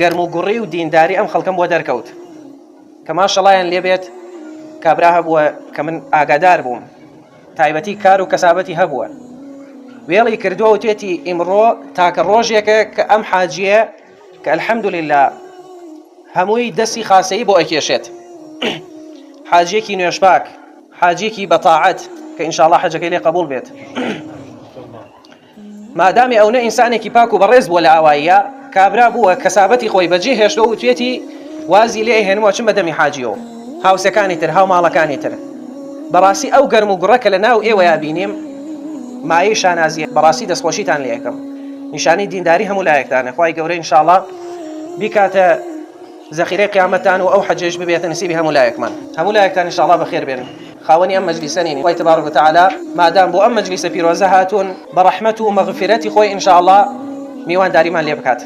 گەرم و گوڕی و دینداری ئەم خەڵکەم بۆ دەرکەوت کە ماشەڵایان لێبێت کابرا هەبووە کە من ئاگادار بووم تایبەتی کار و کەسابەتی هەبووە وێڵی کردووە و توێتی ئیمڕۆ تاکە ڕۆژێکە کە ئەم حاجیە کە الحەمدولله هەمووی دەستی خاسەیی بۆ ئەکێشێت حاجیەکی نوێژپاک حاجیەکی بەتاعەت کە ئینشاءالله حەجەکەی لێ قبول بێت مادامی ئەو نە ئینسانێکی پاک و بەڕێز بووە لە ئاواییە کابرا بووە کەسابەتی خۆی بەجێ هێشتەوە و توێتی وازی لێ هێنمەوە چم بەدەمی حاجیەوە هاوسەکانی تر هاو ماڵەکانی تر بەڕاستی ئەو گەرم و گوڕەکە لە ناو ئێوە یابینیم مایەی شانازیە بەڕاستی دەستخۆشیتان لێ یەکەم نیشانی دینداری هەموو لایەکتانە خوای گەورە ئینشاءالله بیکاتە زەخیرەی قیامەتان و ئەو حەجەش ببێتە نسیبی هەموو لایەکمان هەموو لایەکتان ئینشاءالله بەخێر بێن خاوەنی ئەم مەجلیسە نین خوای تبارەک و تەعالا مادام بۆ ئەم مەجلیسە پیرۆزە هاتوون بە ڕەحمەت و مەغفرەتی خۆی ئینشاءالله میوانداریمان لێ بکات